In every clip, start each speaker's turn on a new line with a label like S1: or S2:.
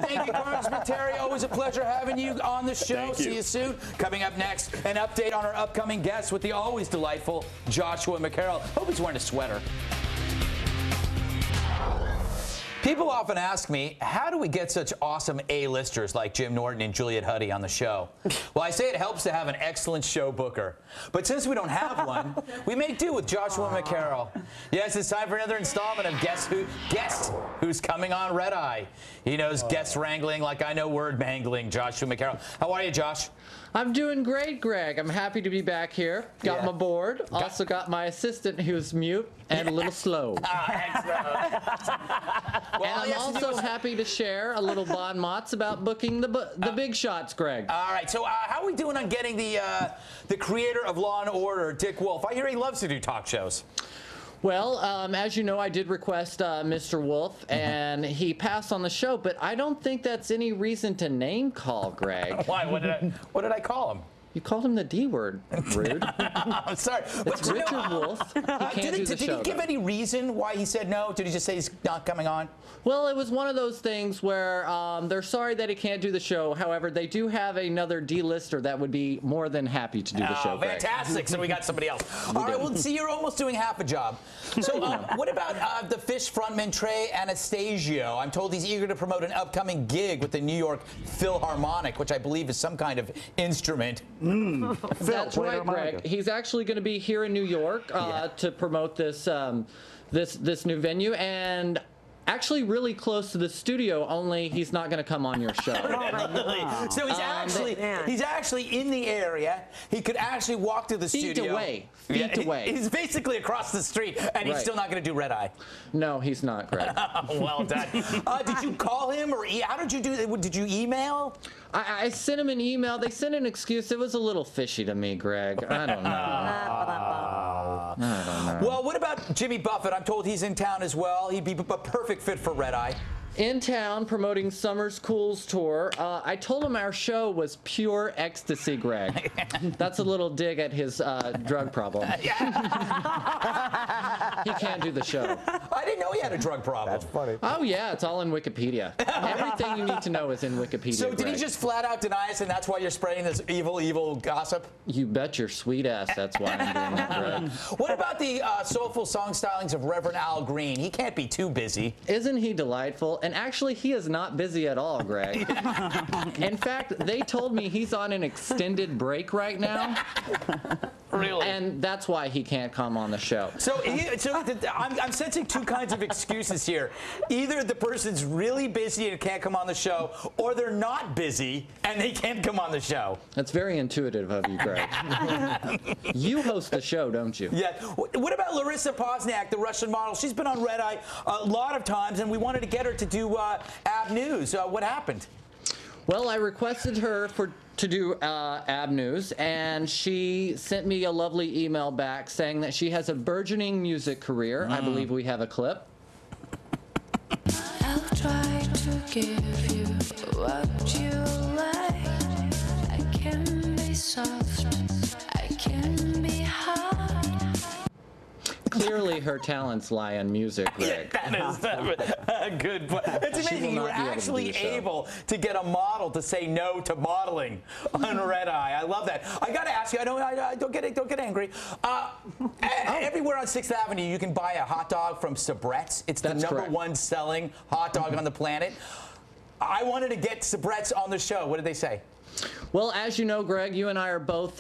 S1: Thank you, Congressman Terry. Always a pleasure having you on the show. See you soon. Coming up next, an update on our upcoming guests with the always delightful Joshua McCarroll. Hope he's wearing a sweater. People often ask me, how do we get such awesome A-listers like Jim Norton and Juliet Huddy on the show? Well, I say it helps to have an excellent show booker. But since we don't have one, we make do with Joshua McCarroll. Yes, it's time for another installment of Guess Who's Coming on Red Eye. He knows guest wrangling like I know word mangling. Joshua McCarroll. How are you, Josh?
S2: I'm doing great, Greg. I'm happy to be back here. Got my board. Also got my assistant who's mute and a little slow. And I'm also happy to share a little bon mots about booking the big shots, Greg.
S1: All right. So how are we doing on getting the creator of Law and Order, Dick Wolf? I hear he loves to do talk shows.
S2: Well, as you know, I did request Mr. Wolf, and he passed on the show, but I don't think that's any reason to name call Greg.
S1: Why? What did I call him?
S2: You called him the D word. Rude.
S1: I'm sorry.
S2: It's Richard Wolf. He can't do the show.
S1: Did he give any reason why he said no? Did he just say he's not coming on?
S2: Well, it was one of those things where they're sorry that he can't do the show. However, they do have another D-lister that would be more than happy to do the show.
S1: Fantastic. So we got somebody else. All right. Well, see, you're almost doing half a job. So what about the Fish frontman Trey Anastasio? I'm told he's eager to promote an upcoming gig with the New York Philharmonic, which I believe is some kind of instrument.
S2: That's right, Greg. He's actually going to be here in New York to promote this this new venue, and actually really close to the studio, only he's not going to come on your show.
S1: So he's actually in the area. He could actually walk to the studio.
S2: Feet away.
S1: He's basically across the street, and he's still not going to do Red Eye.
S2: No, he's not, Greg.
S1: Well done. Did you call him, or how did you do it? Did you email?
S2: I sent him an email. They sent an excuse. It was a little fishy to me, Greg. I don't know. I don't know.
S1: Well, what about Jimmy Buffett? I'm told he's in town as well. He'd be a perfect fit for Red Eye.
S2: In town promoting Summer's Cools tour. I told him our show was pure ecstasy, Greg. That's a little dig at his drug problem. He can't do the show.
S1: I didn't know he had a drug problem.
S3: That's funny.
S2: Oh, yeah, it's all in Wikipedia. Everything you need to know is in Wikipedia,
S1: So did
S2: Greg.
S1: he just flat out deny us, and that's why you're spreading this evil gossip?
S2: You bet your sweet ass that's why I'm doing that, Greg.
S1: What about the soulful song stylings of Reverend Al Green? He can't be too busy.
S2: Isn't he delightful? And actually, he is not busy at all, Greg. In fact, they told me he's on an extended break right now.
S1: Really?
S2: And that's why he can't come on the show.
S1: So I'm sensing two kinds of excuses here. Either the person's really busy and can't come on the show, or they're not busy and they can't come on the show.
S2: That's very intuitive of you, Greg. You host the show, don't you?
S1: Yeah. What about Larissa Posniak, the Russian model? She's been on Red Eye a lot of times, and we wanted to get her to do AB News. What happened?
S2: Well, I requested her to do AB News, and she sent me a lovely email back saying that she has a burgeoning music career. I believe we have a clip.
S4: I'll try to give you what you like. I can be soft, I can be hard.
S2: Clearly, her talents lie in music, Greg.
S1: That is a good point. It's amazing you were actually able to get a model to say no to modeling on Red Eye. I love that. I got to ask you. I don't get angry. Everywhere on 6th Avenue, you can buy a hot dog from Sabrett's. It's the #1 selling hot dog on the planet. I wanted to get Sabrett's on the show. What did they say?
S2: Well, as you know, Greg, you and I are both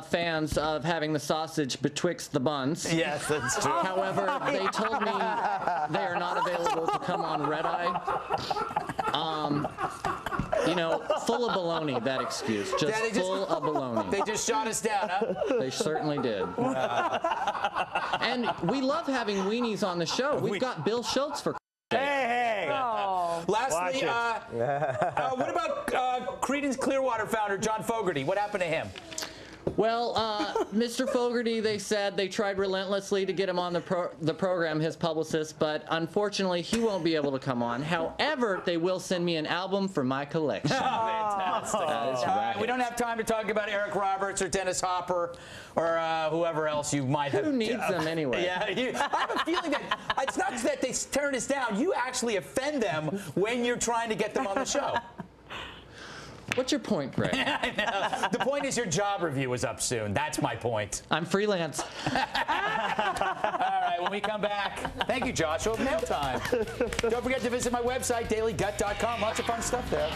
S2: fans of having the sausage betwixt the buns.
S1: Yes, that's true.
S2: However, they told me they are not available to come on Red Eye. You know, full of baloney, that excuse. Just full of baloney.
S1: They just shot us down, huh?
S2: They certainly did. And we love having weenies on the show. We've got Bill Schultz for
S1: Hey!
S5: Oh.
S1: Lastly, what about Creedence Clearwater founder John Fogerty? What happened to him?
S2: Well, Mr. Fogarty, they said they tried relentlessly to get him on the program, his publicist, but unfortunately he won't be able to come on. However, they will send me an album for my collection.
S1: Fantastic.
S2: That is right.
S1: We don't have time to talk about Eric Roberts or Dennis Hopper or whoever else you might have.
S2: Who needs them anyway?
S1: Yeah, I have a feeling that it's not that they turn us down. You actually offend them when you're trying to get them on the show.
S2: What's your point, Greg?
S1: I know. The point is your job review is up soon. That's my point.
S2: I'm freelance.
S1: All right, when we come back, thank you, Joshua. Mail time. Don't forget to visit my website, dailygut.com. Lots of fun stuff there.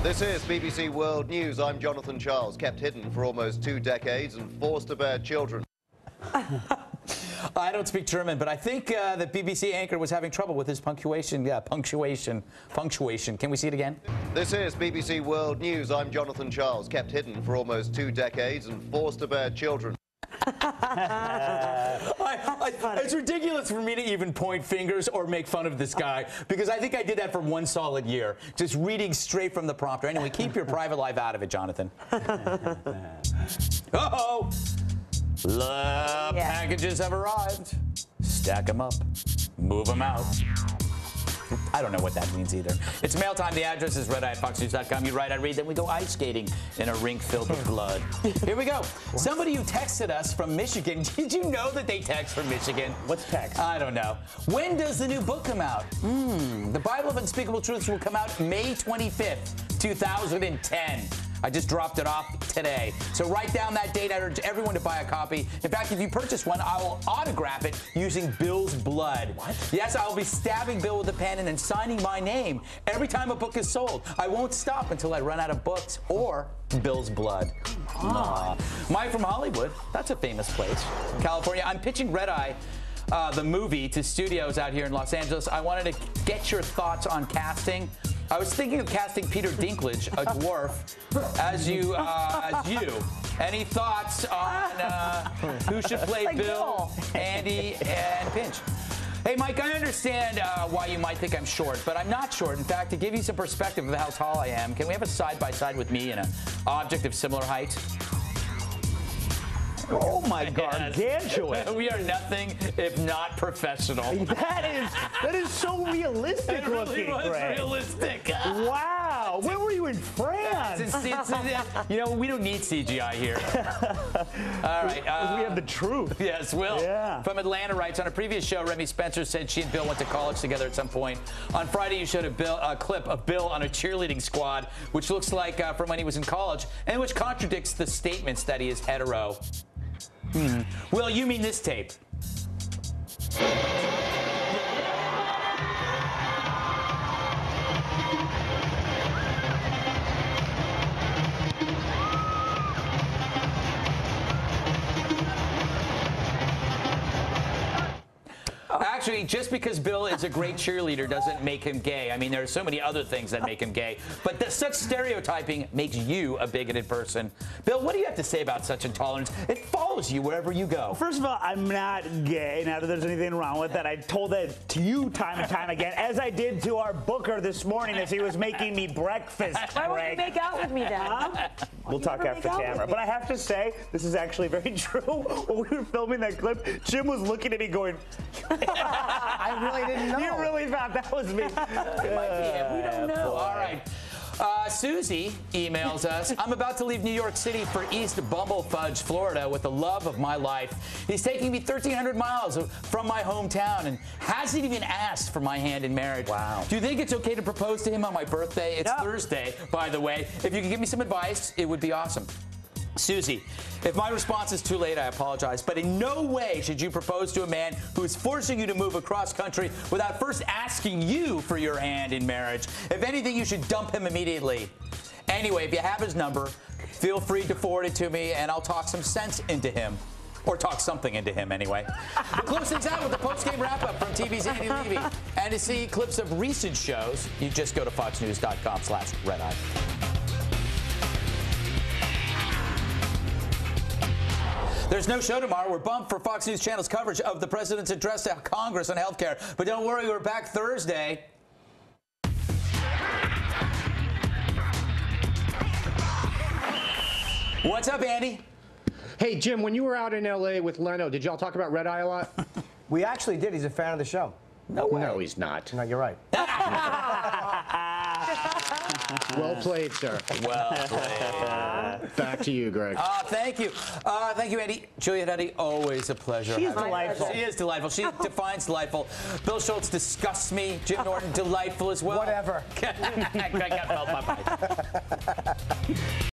S3: This is BBC World News. I'm Jonathan Charles, kept hidden for almost 2 decades and forced to bear children.
S1: I don't speak German, but I think the BBC anchor was having trouble with his punctuation. Yeah, punctuation. Can we see it again?
S3: This is BBC World News. I'm Jonathan Charles, kept hidden for almost 2 decades and forced to bear children.
S1: It's ridiculous for me to even point fingers or make fun of this guy, because I think I did that for 1 solid year, just reading straight from the prompter. Anyway, keep your private life out of it, Jonathan. Uh-oh! The packages have arrived. Stack them up. Move them out. I don't know what that means either. It's mail time. The address is redeye@foxnews.com. You write, I read, then we go ice skating in a rink filled with blood. Here we go. Somebody who texted us from Michigan. Did you know that they text from Michigan?
S5: What's text?
S1: I don't know. When does the new book come out? The Bible of Unspeakable Truths will come out May 25th, 2010. I just dropped it off today. So write down that date. I urge everyone to buy a copy. In fact, if you purchase one, I will autograph it using Bill's blood. What? Yes, I will be stabbing Bill with a pen and then signing my name every time a book is sold. I won't stop until I run out of books or Bill's blood. Mike from Hollywood. That's a famous place. California. I'm pitching Red Eye, the movie, to studios out here in Los Angeles. I wanted to get your thoughts on casting. I was thinking of casting Peter Dinklage, a dwarf, as you. Any thoughts on who should play Bill, Andy, and Pinch? Hey, Mike, I understand why you might think I'm short, but I'm not short. In fact, to give you some perspective of how tall I am, can we have a side-by-side with me and an object of similar height?
S5: Oh my gargantuan!
S1: We are nothing if not professional.
S5: That is so realistic looking, Greg.
S1: Realistic.
S5: Wow! Where were you in France?
S1: You know, we don't need CGI here. All right.
S5: We have the truth.
S1: Yes, Will.
S5: Yeah.
S1: From Atlanta writes, on a previous show, Remy Spencer said she and Bill went to college together at some point. On Friday, you showed a clip of Bill on a cheerleading squad, which looks like from when he was in college, and which contradicts the statements that he is hetero. Will, you mean this tape? Actually, just because Bill is a great cheerleader doesn't make him gay. I mean, there are so many other things that make him gay. But such stereotyping makes you a bigoted person. Bill, what do you have to say about such intolerance? It follows you wherever you go.
S5: First of all, I'm not gay. Not that there's anything wrong with that. I told that to you time and time again, as I did to our booker this morning as he was making me breakfast.
S6: Why won't you make out with me, Dad?
S5: We'll talk after camera. But I have to say, this is actually very true. When we were filming that clip, Jim was looking at me going,
S6: I really didn't know.
S5: You really thought that was me.
S1: We don't know. All right. Susie emails us, I'm about to leave New York City for East Bumblefudge, Florida with the love of my life. He's taking me 1,300 miles from my hometown and hasn't even asked for my hand in marriage. Wow. Do you think it's okay to propose to him on my birthday? It's Thursday, by the way. If you could give me some advice, it would be awesome. Susie, if my response is too late, I apologize, but in no way should you propose to a man who is forcing you to move across country without first asking you for your hand in marriage. If anything, you should dump him immediately. Anyway, if you have his number, feel free to forward it to me, and I'll talk some sense into him. Or talk something into him, anyway. We'll close things out with the post-game wrap-up from TV's Andy Levy. And to see clips of recent shows, you just go to foxnews.com/redeye. There's no show tomorrow. We're bumped for Fox News Channel's coverage of the president's address to Congress on health care. But don't worry, we're back Thursday. What's up, Andy?
S7: Hey, Jim, when you were out in L.A. with Leno, did y'all talk about Red Eye a lot?
S6: We actually did. He's a fan of the show.
S7: No, he's not.
S6: No, you're right.
S7: Well played, sir.
S1: Well played.
S7: Back to you, Greg.
S1: Thank you. Thank you, Andy. Juliet Huddy, always a pleasure.
S5: She's
S1: having you.
S5: delightful.
S1: She is delightful. She defines delightful. Bill Schultz disgusts me. Jim Norton, delightful as well.
S6: Whatever.
S1: I got felt by